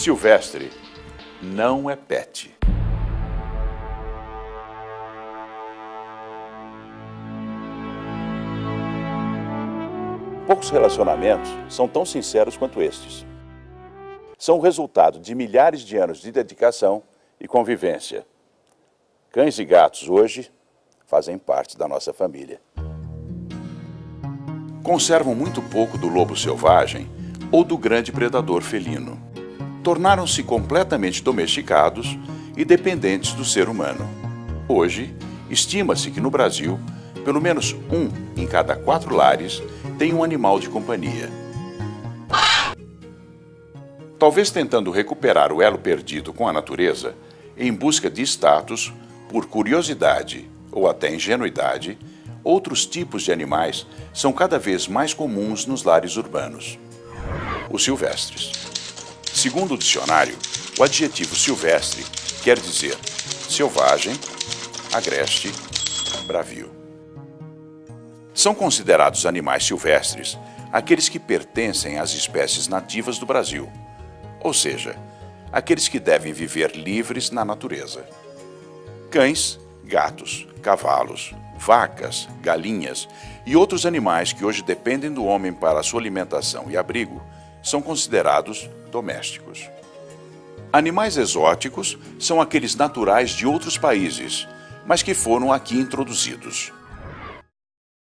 Silvestre não é pet. Poucos relacionamentos são tão sinceros quanto estes. São o resultado de milhares de anos de dedicação e convivência. Cães e gatos hoje fazem parte da nossa família. Conservam muito pouco do lobo selvagem ou do grande predador felino. Tornaram-se completamente domesticados e dependentes do ser humano. Hoje, estima-se que no Brasil, pelo menos 1 em cada 4 lares tem um animal de companhia. Talvez tentando recuperar o elo perdido com a natureza, em busca de status, por curiosidade ou até ingenuidade, outros tipos de animais são cada vez mais comuns nos lares urbanos. Os silvestres. Segundo o dicionário, o adjetivo silvestre quer dizer selvagem, agreste, bravio. São considerados animais silvestres aqueles que pertencem às espécies nativas do Brasil, ou seja, aqueles que devem viver livres na natureza. Cães, gatos, cavalos, vacas, galinhas e outros animais que hoje dependem do homem para sua alimentação e abrigo são considerados domésticos. Animais exóticos são aqueles naturais de outros países, mas que foram aqui introduzidos.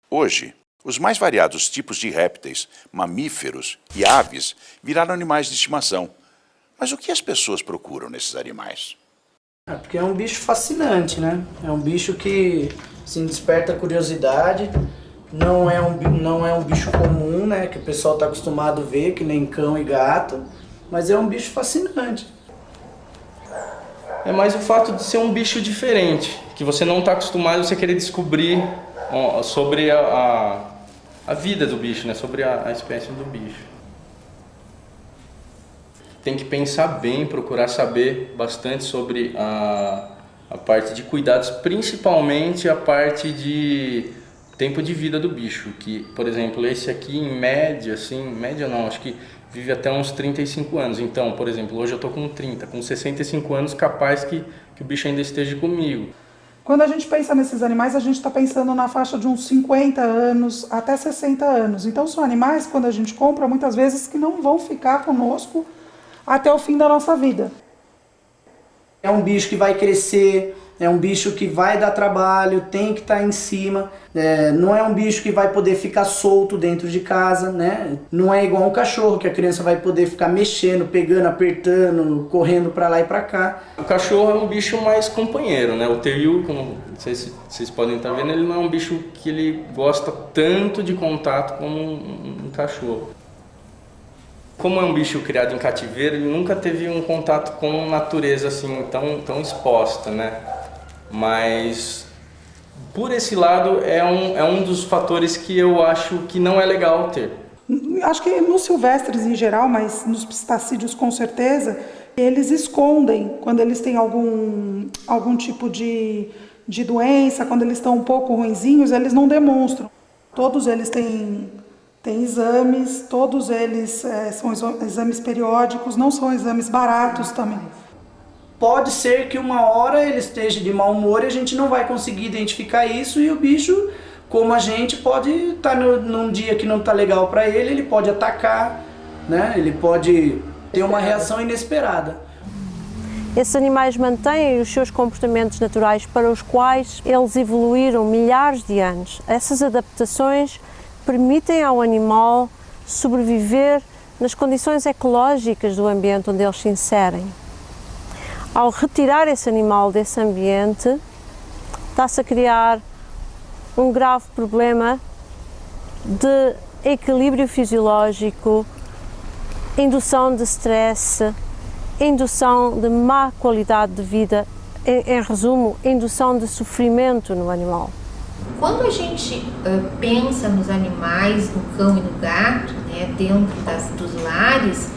Hoje, os mais variados tipos de répteis, mamíferos e aves viraram animais de estimação. Mas o que as pessoas procuram nesses animais? Porque é um bicho fascinante, né? É um bicho que assim, desperta curiosidade, não é um bicho comum, né? Que o pessoal está acostumado a ver, que nem cão e gato, mas é um bicho fascinante. É mais o fato de ser um bicho diferente, que você não está acostumado a você querer descobrir sobre a vida do bicho, né? Sobre a espécie do bicho. Tem que pensar bem, procurar saber bastante sobre a parte de cuidados, principalmente a parte de tempo de vida do bicho, que, por exemplo, esse aqui em média, assim, média não, acho que vive até uns 35 anos. Então, por exemplo, hoje eu tô com 30, com 65 anos, capaz que o bicho ainda esteja comigo. Quando a gente pensa nesses animais, a gente está pensando na faixa de uns 50 anos até 60 anos. Então, são animais, quando a gente compra, muitas vezes que não vão ficar conosco até o fim da nossa vida. É um bicho que vai crescer, é um bicho que vai dar trabalho, tem que estar em cima. Não é um bicho que vai poder ficar solto dentro de casa, né? Não é igual um cachorro, que a criança vai poder ficar mexendo, pegando, apertando, correndo para lá e para cá. O cachorro é um bicho mais companheiro, né? O terrier, como não sei se vocês podem estar vendo, ele não é um bicho que ele gosta tanto de contato como um cachorro. Como é um bicho criado em cativeiro, ele nunca teve um contato com a natureza assim tão exposta, né? Mas por esse lado é um dos fatores que eu acho que não é legal ter. Acho que nos silvestres em geral, mas nos pistacídeos com certeza, eles escondem quando eles têm algum tipo de doença, quando eles estão um pouco ruinzinhos, eles não demonstram. Todos eles têm exames, todos eles são exames periódicos, não são exames baratos também. Pode ser que uma hora ele esteja de mau humor e a gente não vai conseguir identificar isso, e o bicho, como a gente, pode estar num dia que não está legal para ele pode atacar, né? Ele pode ter uma reação inesperada. Esses animais mantêm os seus comportamentos naturais para os quais eles evoluíram milhares de anos. Essas adaptações permitem ao animal sobreviver nas condições ecológicas do ambiente onde eles se inserem. Ao retirar esse animal desse ambiente, está-se a criar um grave problema de equilíbrio fisiológico, indução de stress, indução de má qualidade de vida, em resumo, indução de sofrimento no animal. Quando a gente pensa nos animais, no cão e no gato, né, dentro dos lares,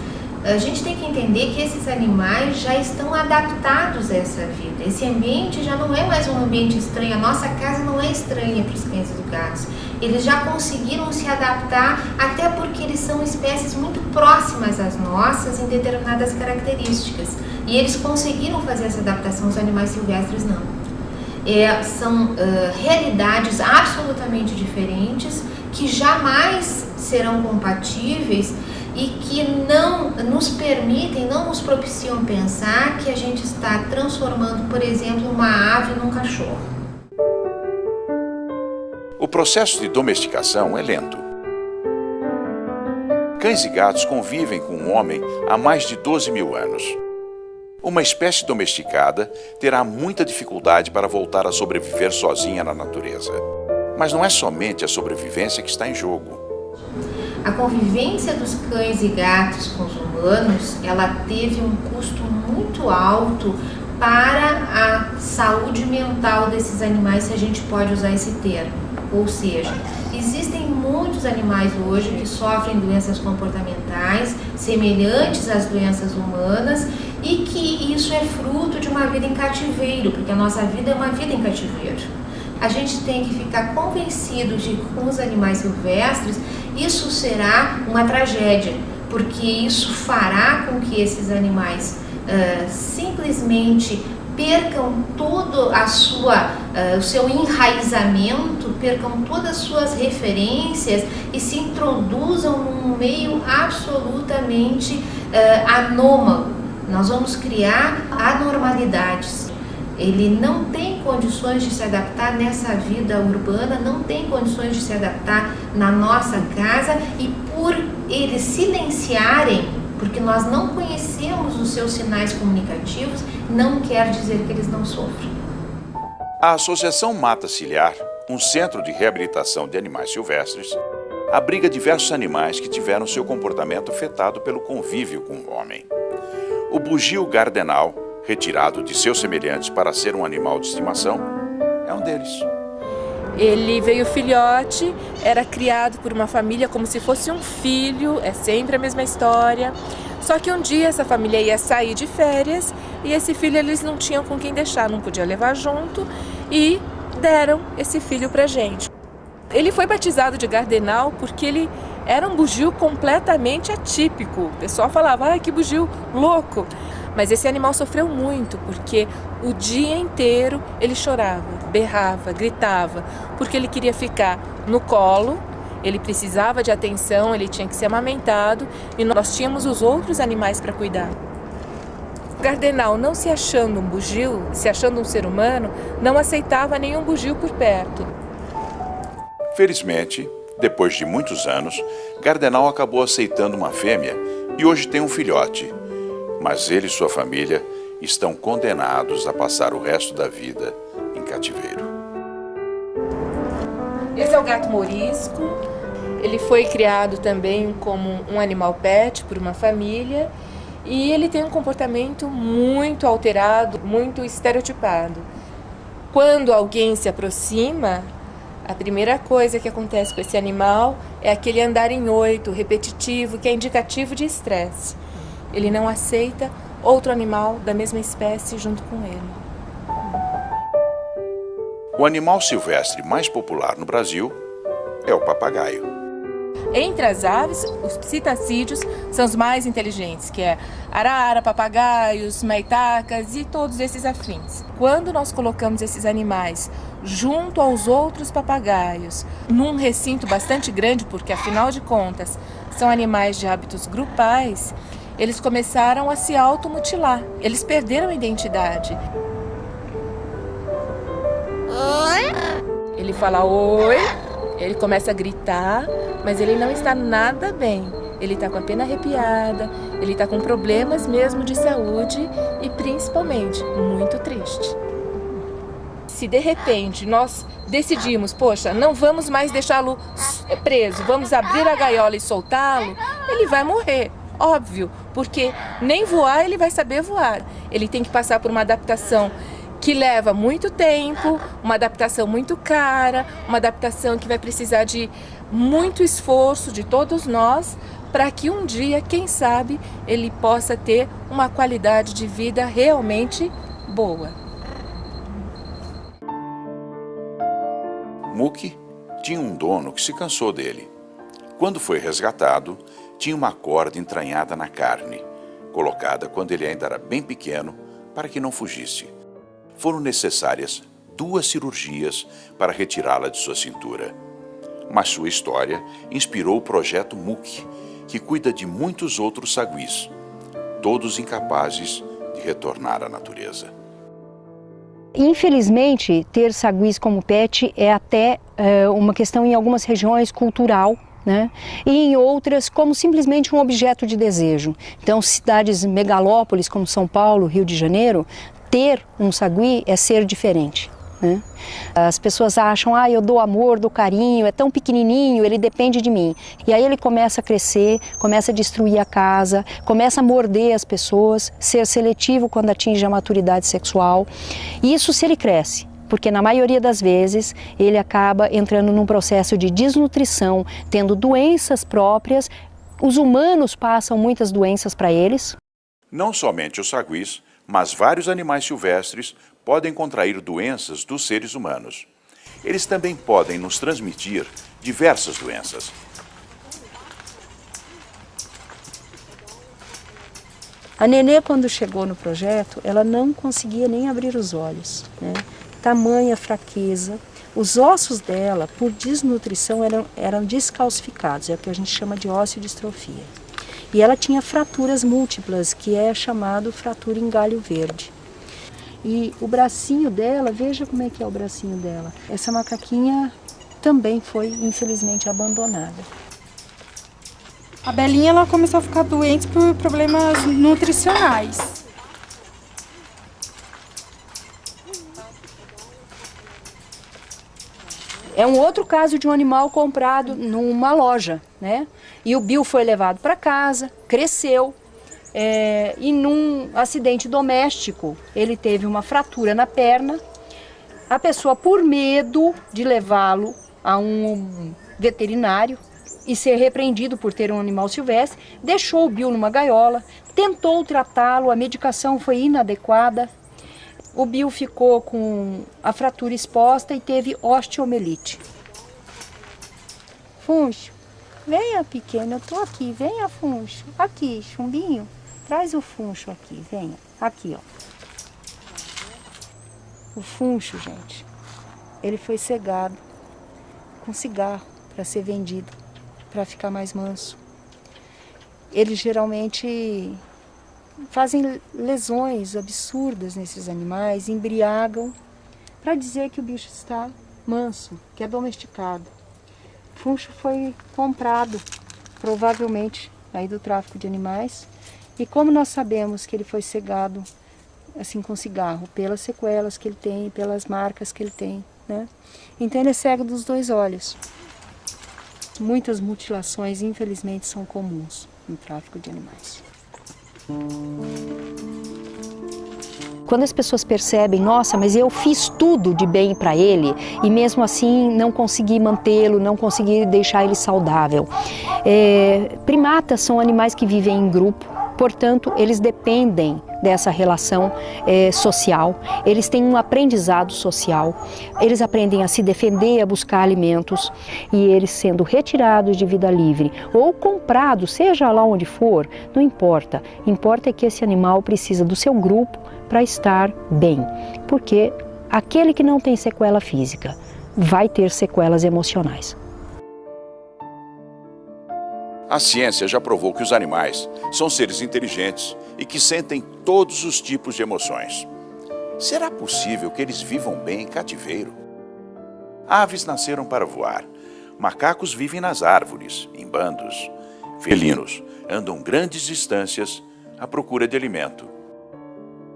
A gente tem que entender que esses animais já estão adaptados a essa vida. Esse ambiente já não é mais um ambiente estranho. A nossa casa não é estranha para os cães e gatos. Eles já conseguiram se adaptar, até porque eles são espécies muito próximas às nossas em determinadas características. E eles conseguiram fazer essa adaptação, os animais silvestres não. São realidades absolutamente diferentes que jamais serão compatíveis e que não nos permitem, não nos propiciam pensar que a gente está transformando, por exemplo, uma ave num cachorro. O processo de domesticação é lento. Cães e gatos convivem com o homem há mais de 12 mil anos. Uma espécie domesticada terá muita dificuldade para voltar a sobreviver sozinha na natureza. Mas não é somente a sobrevivência que está em jogo. A convivência dos cães e gatos com os humanos, ela teve um custo muito alto para a saúde mental desses animais, se a gente pode usar esse termo. Ou seja, existem muitos animais hoje que sofrem doenças comportamentais semelhantes às doenças humanas e que isso é fruto de uma vida em cativeiro, porque a nossa vida é uma vida em cativeiro. A gente tem que ficar convencido de que com os animais silvestres isso será uma tragédia, porque isso fará com que esses animais simplesmente percam todo o seu enraizamento, percam todas as suas referências e se introduzam num meio absolutamente anômalo. Nós vamos criar anormalidades. Ele não tem condições de se adaptar nessa vida urbana, não tem condições de se adaptar na nossa casa, e por eles silenciarem, porque nós não conhecemos os seus sinais comunicativos, não quer dizer que eles não sofrem. A Associação Mata Ciliar, um centro de reabilitação de animais silvestres, abriga diversos animais que tiveram seu comportamento afetado pelo convívio com o homem. O bugio gardenal, retirado de seus semelhantes para ser um animal de estimação, é um deles. Ele veio filhote, era criado por uma família como se fosse um filho, é sempre a mesma história. Só que um dia essa família ia sair de férias e esse filho eles não tinham com quem deixar, não podia levar junto, e deram esse filho pra gente. Ele foi batizado de gardenal porque ele era um bugio completamente atípico. O pessoal falava, ai, que bugio louco. Mas esse animal sofreu muito, porque o dia inteiro ele chorava, berrava, gritava, porque ele queria ficar no colo, ele precisava de atenção, ele tinha que ser amamentado e nós tínhamos os outros animais para cuidar. O gardenal, não se achando um bugio, se achando um ser humano, não aceitava nenhum bugio por perto. Felizmente, depois de muitos anos, Gardenal acabou aceitando uma fêmea e hoje tem um filhote. Mas ele e sua família estão condenados a passar o resto da vida em cativeiro. Esse é o gato morisco. Ele foi criado também como um animal pet por uma família e ele tem um comportamento muito alterado, muito estereotipado. Quando alguém se aproxima, a primeira coisa que acontece com esse animal é aquele andar em 8, repetitivo, que é indicativo de estresse. Ele não aceita outro animal da mesma espécie junto com ele. O animal silvestre mais popular no Brasil é o papagaio. Entre as aves, os psitacídeos são os mais inteligentes, que é arara, papagaios, maitacas e todos esses afins. Quando nós colocamos esses animais junto aos outros papagaios, num recinto bastante grande, porque afinal de contas são animais de hábitos grupais, eles começaram a se automutilar, eles perderam a identidade. Ele fala oi, ele começa a gritar, mas ele não está nada bem. Ele está com a pena arrepiada, ele está com problemas mesmo de saúde e principalmente muito triste. Se de repente nós decidimos, poxa, não vamos mais deixá-lo preso, vamos abrir a gaiola e soltá-lo, ele vai morrer. Óbvio, porque nem voar ele vai saber voar. Ele tem que passar por uma adaptação que leva muito tempo, uma adaptação muito cara, uma adaptação que vai precisar de muito esforço de todos nós para que um dia, quem sabe, ele possa ter uma qualidade de vida realmente boa. Muki tinha um dono que se cansou dele. Quando foi resgatado, tinha uma corda entranhada na carne, colocada quando ele ainda era bem pequeno, para que não fugisse. Foram necessárias 2 cirurgias para retirá-la de sua cintura. Mas sua história inspirou o projeto Muki, que cuida de muitos outros saguis, todos incapazes de retornar à natureza. Infelizmente, ter saguis como pet é até uma questão em algumas regiões cultural, né? E em outras como simplesmente um objeto de desejo. Então, cidades megalópolis como São Paulo, Rio de Janeiro, ter um sagui é ser diferente, né? As pessoas acham, eu dou amor, dou carinho, é tão pequenininho, ele depende de mim. E aí ele começa a crescer, começa a destruir a casa, começa a morder as pessoas, ser seletivo quando atinge a maturidade sexual. Isso se ele cresce, porque na maioria das vezes ele acaba entrando num processo de desnutrição, tendo doenças próprias. Os humanos passam muitas doenças para eles. Não somente os saguis, mas vários animais silvestres podem contrair doenças dos seres humanos. Eles também podem nos transmitir diversas doenças. A Nenê, quando chegou no projeto, ela não conseguia nem abrir os olhos, né? Tamanha fraqueza. Os ossos dela, por desnutrição, eram descalcificados, é o que a gente chama de osteodistrofia. E ela tinha fraturas múltiplas, que é chamado fratura em galho verde. E o bracinho dela, veja como é que é o bracinho dela. Essa macaquinha também foi, infelizmente, abandonada. A Belinha ela começou a ficar doente por problemas nutricionais. É um outro caso de um animal comprado numa loja, né? E o Bill foi levado para casa, cresceu, e num acidente doméstico ele teve uma fratura na perna. A pessoa, por medo de levá-lo a um veterinário e ser repreendido por ter um animal silvestre, deixou o Bill numa gaiola, tentou tratá-lo, a medicação foi inadequada. O Bill ficou com a fratura exposta e teve osteomielite. Funcho, venha pequeno, eu tô aqui, venha Funcho. Aqui, chumbinho, traz o Funcho aqui, venha. Aqui, ó. O Funcho, gente, ele foi cegado com cigarro para ser vendido, para ficar mais manso. Eles geralmente fazem lesões absurdas nesses animais, embriagam, para dizer que o bicho está manso, que é domesticado. Funcho foi comprado, provavelmente, aí do tráfico de animais. E como nós sabemos que ele foi cegado, assim, com cigarro, pelas sequelas que ele tem, pelas marcas que ele tem, né? Então ele é cego dos 2 olhos. Muitas mutilações, infelizmente, são comuns no tráfico de animais. Quando as pessoas percebem, nossa, mas eu fiz tudo de bem para ele e mesmo assim não consegui mantê-lo, não consegui deixar ele saudável. Primatas são animais que vivem em grupo, portanto, eles dependem dessa relação social, eles têm um aprendizado social, eles aprendem a se defender, a buscar alimentos, e eles sendo retirados de vida livre ou comprados, seja lá onde for, não importa. Importa é que esse animal precisa do seu grupo para estar bem, porque aquele que não tem sequela física vai ter sequelas emocionais. A ciência já provou que os animais são seres inteligentes e que sentem todos os tipos de emoções. Será possível que eles vivam bem em cativeiro? Aves nasceram para voar, macacos vivem nas árvores, em bandos, felinos andam grandes distâncias à procura de alimento.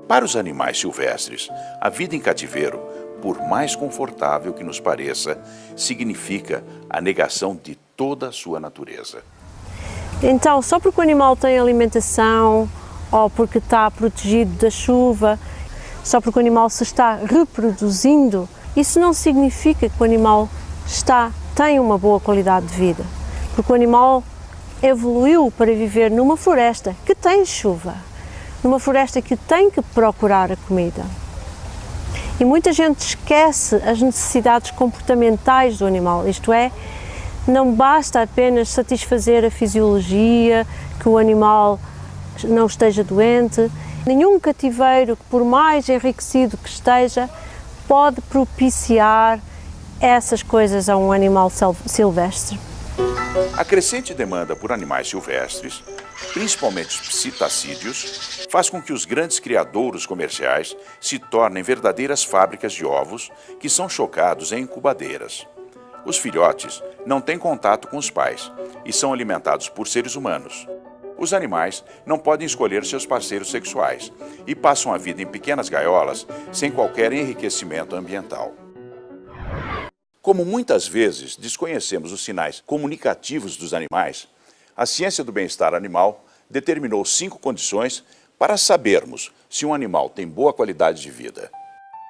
Para os animais silvestres, a vida em cativeiro, por mais confortável que nos pareça, significa a negação de toda a sua natureza. Então, só porque o animal tem alimentação, ou porque está protegido da chuva, só porque o animal se está reproduzindo, isso não significa que o animal tem uma boa qualidade de vida. Porque o animal evoluiu para viver numa floresta que tem chuva, numa floresta que tem que procurar a comida. E muita gente esquece as necessidades comportamentais do animal, isto é, não basta apenas satisfazer a fisiologia, que o animal não esteja doente. Nenhum cativeiro, por mais enriquecido que esteja, pode propiciar essas coisas a um animal silvestre. A crescente demanda por animais silvestres, principalmente os psitacídeos, faz com que os grandes criadouros comerciais se tornem verdadeiras fábricas de ovos que são chocados em incubadeiras. Os filhotes não têm contato com os pais e são alimentados por seres humanos. Os animais não podem escolher seus parceiros sexuais e passam a vida em pequenas gaiolas sem qualquer enriquecimento ambiental. Como muitas vezes desconhecemos os sinais comunicativos dos animais, a ciência do bem-estar animal determinou 5 condições para sabermos se um animal tem boa qualidade de vida.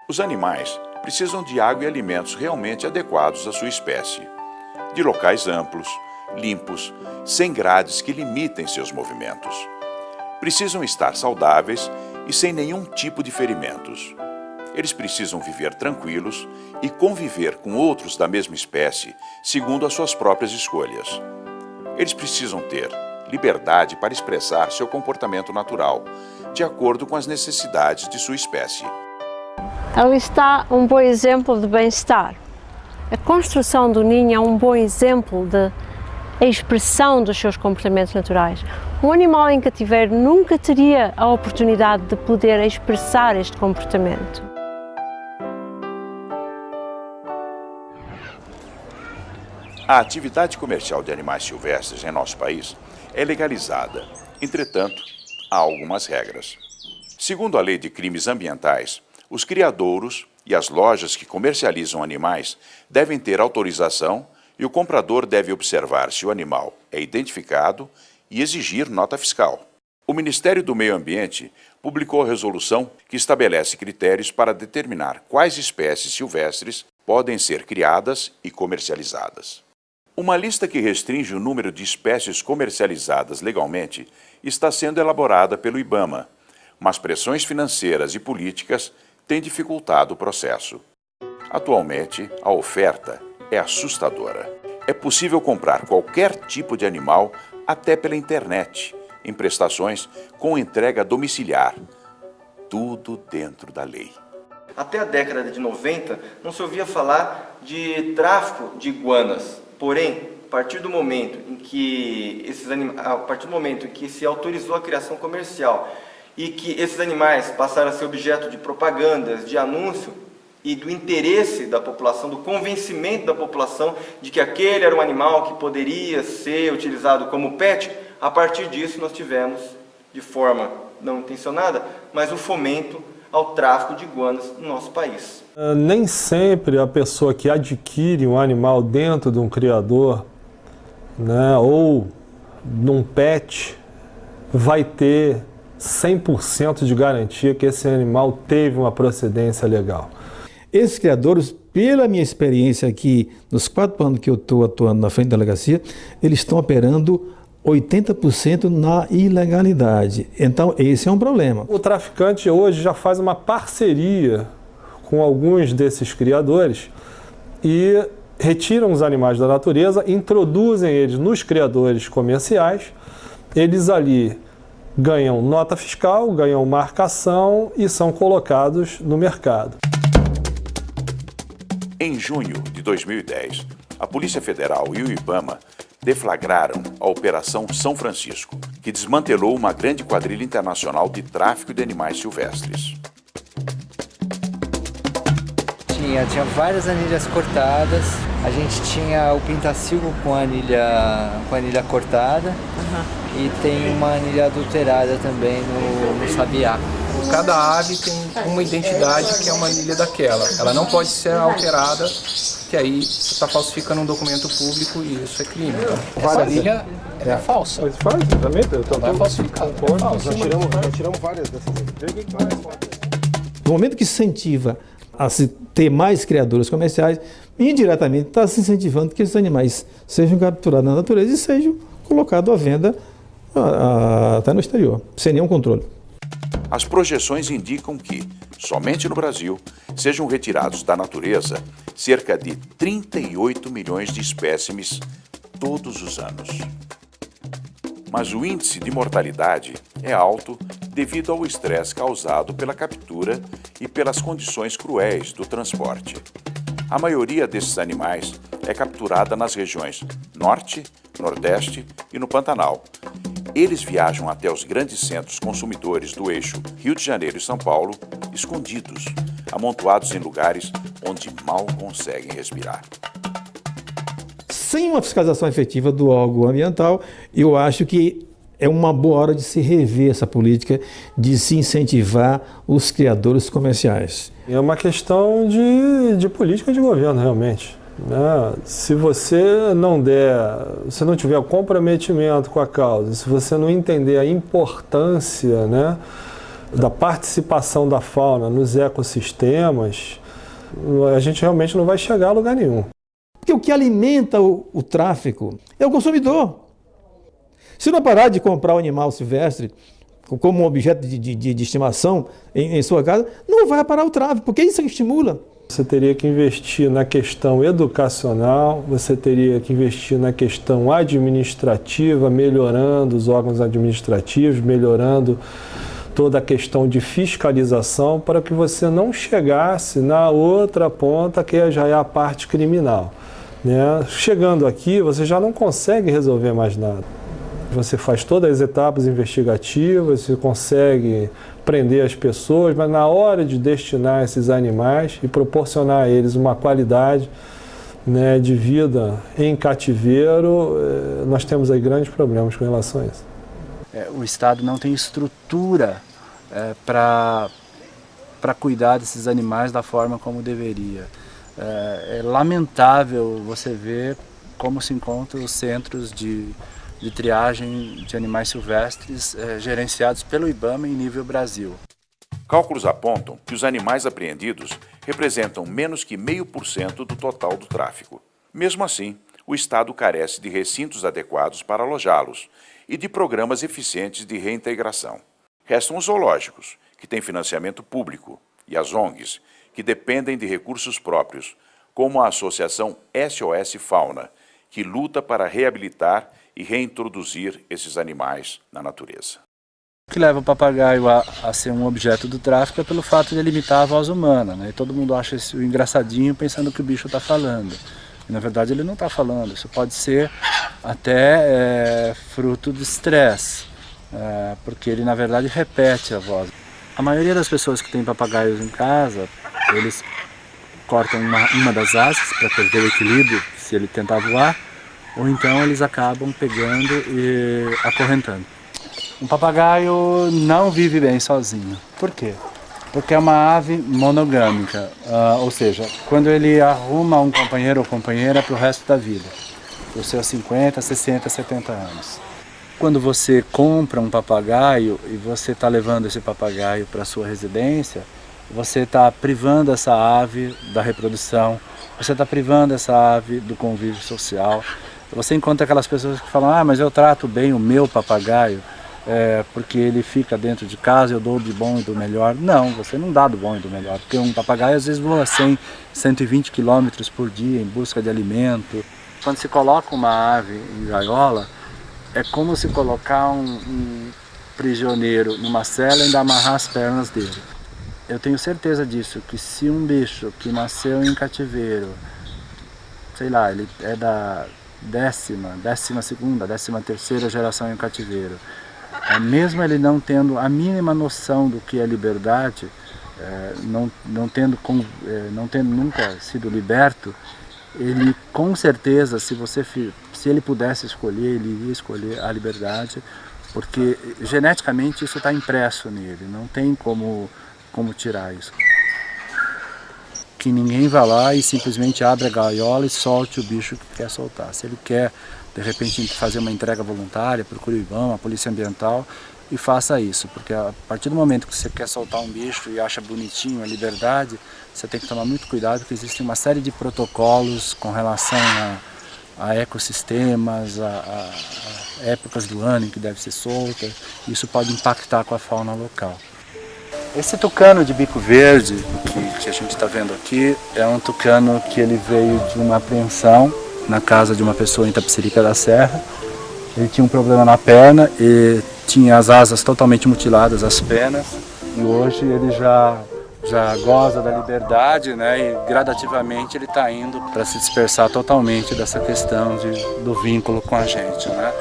Os animais precisam de água e alimentos realmente adequados à sua espécie, de locais amplos, limpos, sem grades que limitem seus movimentos. Precisam estar saudáveis e sem nenhum tipo de ferimentos. Eles precisam viver tranquilos e conviver com outros da mesma espécie, segundo as suas próprias escolhas. Eles precisam ter liberdade para expressar seu comportamento natural, de acordo com as necessidades de sua espécie. Ali está um bom exemplo de bem-estar. A construção do ninho é um bom exemplo de expressão dos seus comportamentos naturais. Um animal em cativeiro nunca teria a oportunidade de poder expressar este comportamento. A atividade comercial de animais silvestres em nosso país é legalizada. Entretanto, há algumas regras. Segundo a Lei de Crimes Ambientais, os criadouros e as lojas que comercializam animais devem ter autorização e o comprador deve observar se o animal é identificado e exigir nota fiscal. O Ministério do Meio Ambiente publicou a resolução que estabelece critérios para determinar quais espécies silvestres podem ser criadas e comercializadas. Uma lista que restringe o número de espécies comercializadas legalmente está sendo elaborada pelo IBAMA, mas pressões financeiras e políticas têm dificultado o processo. Atualmente, a oferta é assustadora. É possível comprar qualquer tipo de animal até pela internet, em prestações com entrega domiciliar. Tudo dentro da lei. Até a década de 90, não se ouvia falar de tráfico de iguanas. Porém, a partir do momento em que se autorizou a criação comercial e que esses animais passaram a ser objeto de propagandas, de anúncio e do interesse da população, do convencimento da população de que aquele era um animal que poderia ser utilizado como pet, a partir disso nós tivemos, de forma não intencionada, mas o fomento ao tráfico de iguanas no nosso país. Nem sempre a pessoa que adquire um animal dentro de um criador, né, ou num pet, vai ter 100% de garantia que esse animal teve uma procedência legal. Esses criadores, pela minha experiência aqui, nos 4 anos que eu estou atuando na frente da delegacia, eles estão operando 80% na ilegalidade. Então, esse é um problema. O traficante hoje já faz uma parceria com alguns desses criadores e retiram os animais da natureza, introduzem eles nos criadores comerciais, eles ali ganham nota fiscal, ganham marcação e são colocados no mercado. Em junho de 2010, a Polícia Federal e o IBAMA deflagraram a Operação São Francisco, que desmantelou uma grande quadrilha internacional de tráfico de animais silvestres. Tinha várias anilhas cortadas, a gente tinha o pintacilgo com a anilha cortada, e tem uma anilha adulterada também no sabiá. Cada ave tem uma identidade que é uma anilha daquela. Ela não pode ser alterada, que aí você está falsificando um documento público e isso é crime. Essa anilha é falsa. Mas faz, exatamente. Ela é falsificada. Já tiramos várias dessas. No momento que se incentiva a se ter mais criadores comerciais, indiretamente está se incentivando que esses animais sejam capturados na natureza e sejam colocados à venda até no exterior, sem nenhum controle. As projeções indicam que, somente no Brasil, sejam retirados da natureza cerca de 38 milhões de espécimes todos os anos. Mas o índice de mortalidade é alto devido ao estresse causado pela captura e pelas condições cruéis do transporte. A maioria desses animais é capturada nas regiões Norte, Nordeste e no Pantanal. Eles viajam até os grandes centros consumidores do eixo Rio de Janeiro e São Paulo, escondidos, amontoados em lugares onde mal conseguem respirar. Sem uma fiscalização efetiva do órgão ambiental, eu acho que é uma boa hora de se rever essa política, de se incentivar os criadores comerciais. É uma questão de política de governo, realmente. Se você se não tiver comprometimento com a causa, se você não entender a importância, da participação da fauna nos ecossistemas, a gente realmente não vai chegar a lugar nenhum. Porque o que alimenta o tráfico é o consumidor. Se não parar de comprar o animal silvestre como um objeto de estimação em sua casa, não vai parar o tráfico, porque isso que estimula. Você teria que investir na questão educacional, você teria que investir na questão administrativa, melhorando os órgãos administrativos, melhorando toda a questão de fiscalização, para que você não chegasse na outra ponta, que já é a parte criminal. Chegando aqui, você já não consegue resolver mais nada. Você faz todas as etapas investigativas, você consegue prender as pessoas, mas na hora de destinar esses animais e proporcionar a eles uma qualidade de vida em cativeiro, nós temos aí grandes problemas com relação a isso. O Estado não tem estrutura para cuidar desses animais da forma como deveria. É lamentável você ver como se encontram os centros de triagem de animais silvestres gerenciados pelo IBAMA em nível Brasil. Cálculos apontam que os animais apreendidos representam menos que 0,5% do total do tráfico. Mesmo assim, o Estado carece de recintos adequados para alojá-los e de programas eficientes de reintegração. Restam os zoológicos, que têm financiamento público, e as ONGs, que dependem de recursos próprios, como a Associação SOS Fauna, que luta para reabilitar e reintroduzir esses animais na natureza. O que leva o papagaio a ser um objeto do tráfico é pelo fato de limitar a voz humana, E todo mundo acha isso engraçadinho pensando que o bicho está falando. E, na verdade ele não está falando, isso pode ser até fruto de estresse, porque ele na verdade repete a voz. A maioria das pessoas que tem papagaios em casa, eles cortam uma das asas para perder o equilíbrio se ele tentar voar, ou então eles acabam pegando e acorrentando. Um papagaio não vive bem sozinho. Por quê? Porque é uma ave monogâmica, ou seja, quando ele arruma um companheiro ou companheira para o resto da vida, para os seus 50, 60, 70 anos. Quando você compra um papagaio e você está levando esse papagaio para a sua residência, você está privando essa ave da reprodução, você está privando essa ave do convívio social. Você encontra aquelas pessoas que falam, mas eu trato bem o meu papagaio, porque ele fica dentro de casa, eu dou do bom e do melhor. Não, você não dá do bom e do melhor, porque um papagaio às vezes voa 100, 120 km por dia em busca de alimento. Quando se coloca uma ave em gaiola, é como se colocar um prisioneiro numa cela e ainda amarrar as pernas dele. Eu tenho certeza disso, que se um bicho que nasceu em cativeiro, sei lá, ele é da 10ª, 12ª, 13ª geração em cativeiro, mesmo ele não tendo a mínima noção do que é liberdade, não tendo nunca sido liberto, ele com certeza, se ele pudesse escolher, ele iria escolher a liberdade, porque geneticamente isso está impresso nele, não tem como tirar isso. Que ninguém vá lá e simplesmente abra a gaiola e solte o bicho que quer soltar. Se ele quer, de repente, fazer uma entrega voluntária, procure o IBAMA, a Polícia Ambiental, e faça isso, porque a partir do momento que você quer soltar um bicho e acha bonitinho a liberdade, você tem que tomar muito cuidado, porque existem uma série de protocolos com relação a ecossistemas, a épocas do ano em que deve ser solta. Isso pode impactar com a fauna local. Esse tucano de bico verde que a gente está vendo aqui é um tucano que ele veio de uma apreensão na casa de uma pessoa em Itapecerica da Serra. Ele tinha um problema na perna e tinha as asas totalmente mutiladas, as penas, e hoje ele já goza da liberdade, né? E gradativamente ele está indo para se dispersar totalmente dessa questão do vínculo com a gente, né?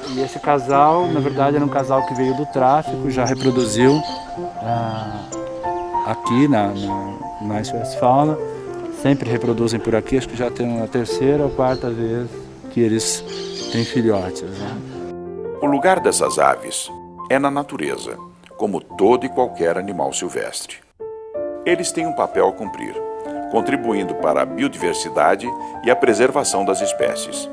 E esse casal, na verdade, era um casal que veio do tráfico, já reproduziu aqui na SOS Fauna. Sempre reproduzem por aqui, acho que já tem a terceira ou quarta vez que eles têm filhotes, né? O lugar dessas aves é na natureza, como todo e qualquer animal silvestre. Eles têm um papel a cumprir, contribuindo para a biodiversidade e a preservação das espécies.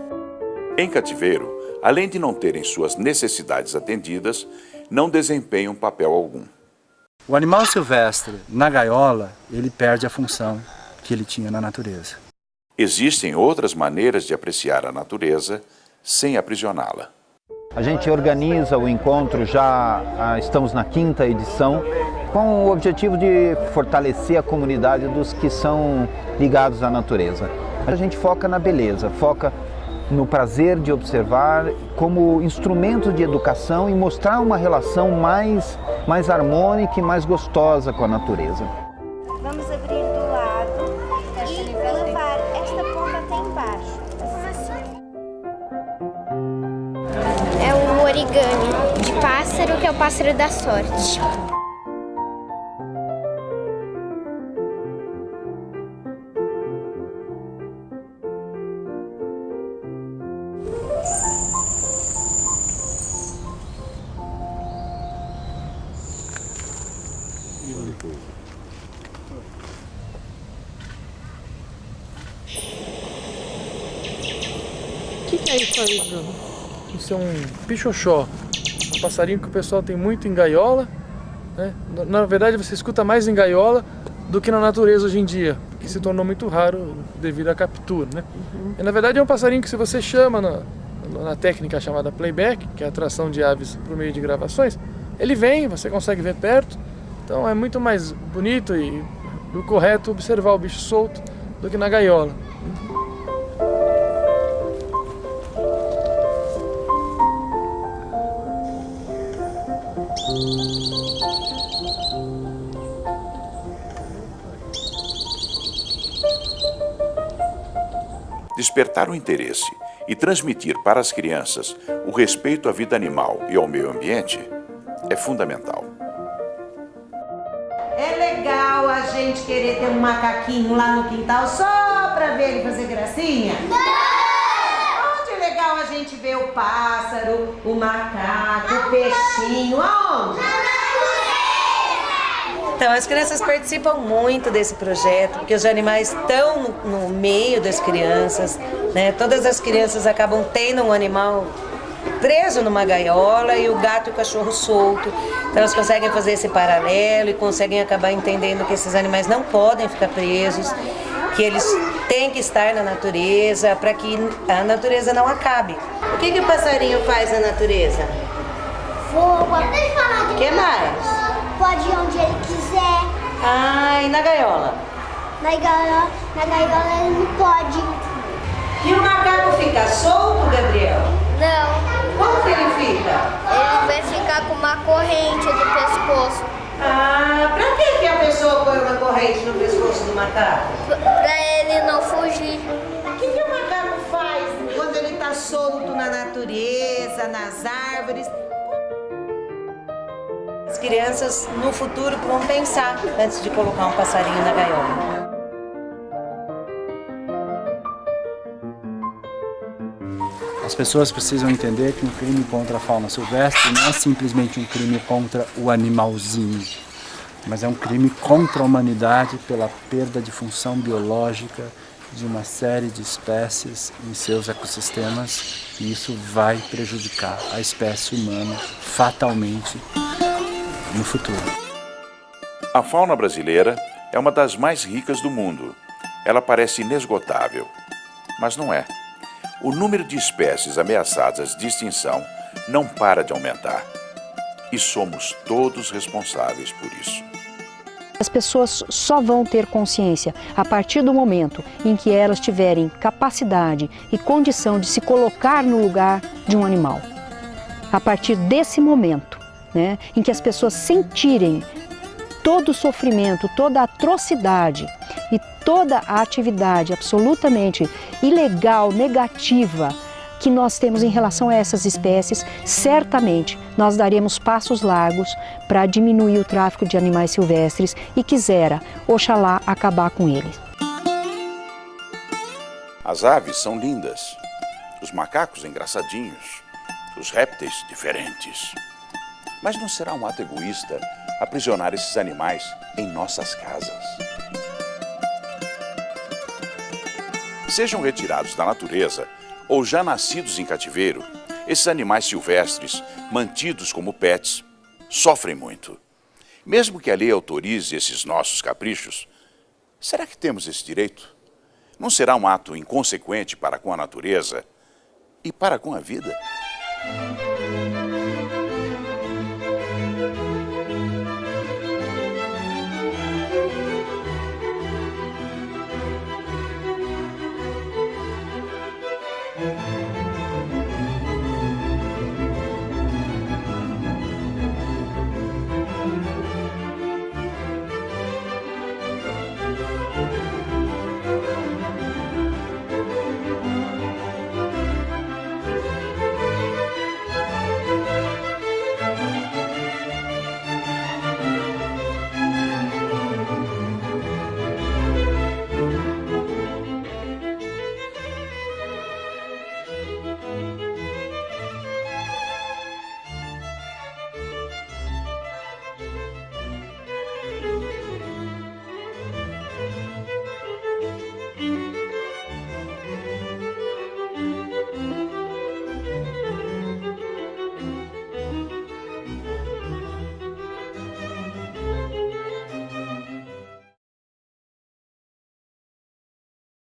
Em cativeiro, além de não terem suas necessidades atendidas, não desempenham papel algum. O animal silvestre, na gaiola, ele perde a função que ele tinha na natureza. Existem outras maneiras de apreciar a natureza sem aprisioná-la. A gente organiza o encontro, estamos na 5ª edição, com o objetivo de fortalecer a comunidade dos que são ligados à natureza. A gente foca na beleza, foca no prazer de observar como instrumento de educação e mostrar uma relação mais harmônica e mais gostosa com a natureza. Vamos abrir do lado e levar esta ponta até embaixo. É um origami de pássaro, que é o pássaro da sorte. O que é isso aí, Bruno? Isso é um pichoxó, um passarinho que o pessoal tem muito em gaiola, né? Na verdade você escuta mais em gaiola do que na natureza hoje em dia, que se tornou muito raro devido à captura, né? E, na verdade é um passarinho que, se você chama na técnica chamada playback, que é a atração de aves por meio de gravações, ele vem, você consegue ver perto, então é muito mais bonito e o correto observar o bicho solto do que na gaiola. Despertar o interesse e transmitir para as crianças o respeito à vida animal e ao meio ambiente é fundamental. É legal a gente querer ter um macaquinho lá no quintal só para ver ele fazer gracinha? Não! Onde é legal a gente ver o pássaro, o macaco, o peixinho? Aonde? Então, as crianças participam muito desse projeto, porque os animais estão no meio das crianças, né? Todas as crianças acabam tendo um animal preso numa gaiola e o gato e o cachorro solto. Então elas conseguem fazer esse paralelo e conseguem acabar entendendo que esses animais não podem ficar presos, que eles têm que estar na natureza para que a natureza não acabe. O que o passarinho faz na natureza? Voa. O que mais? Pode ir onde ele quiser. Ah, e na gaiola? Na gaiola ele não pode. E o macaco fica solto, Gabriel? Não. Como que ele fica? Ele vai ficar com uma corrente no pescoço. Ah, pra que a pessoa põe uma corrente no pescoço do macaco? Pra ele não fugir. O que o macaco faz quando ele tá solto na natureza, nas árvores? As crianças no futuro vão pensar antes de colocar um passarinho na gaiola. As pessoas precisam entender que um crime contra a fauna silvestre não é simplesmente um crime contra o animalzinho, mas é um crime contra a humanidade pela perda de função biológica de uma série de espécies em seus ecossistemas e isso vai prejudicar a espécie humana fatalmente no futuro. A fauna brasileira é uma das mais ricas do mundo. Ela parece inesgotável, mas não é. O número de espécies ameaçadas de extinção não para de aumentar. E somos todos responsáveis por isso. As pessoas só vão ter consciência a partir do momento em que elas tiverem capacidade e condição de se colocar no lugar de um animal. A partir desse momento, né, em que as pessoas sentirem todo o sofrimento, toda a atrocidade e toda a atividade absolutamente ilegal, negativa que nós temos em relação a essas espécies, certamente nós daremos passos largos para diminuir o tráfico de animais silvestres e quisera, oxalá, acabar com eles. As aves são lindas, os macacos engraçadinhos, os répteis diferentes. Mas não será um ato egoísta aprisionar esses animais em nossas casas? Sejam retirados da natureza ou já nascidos em cativeiro, esses animais silvestres, mantidos como pets, sofrem muito. Mesmo que a lei autorize esses nossos caprichos, será que temos esse direito? Não será um ato inconsequente para com a natureza e para com a vida?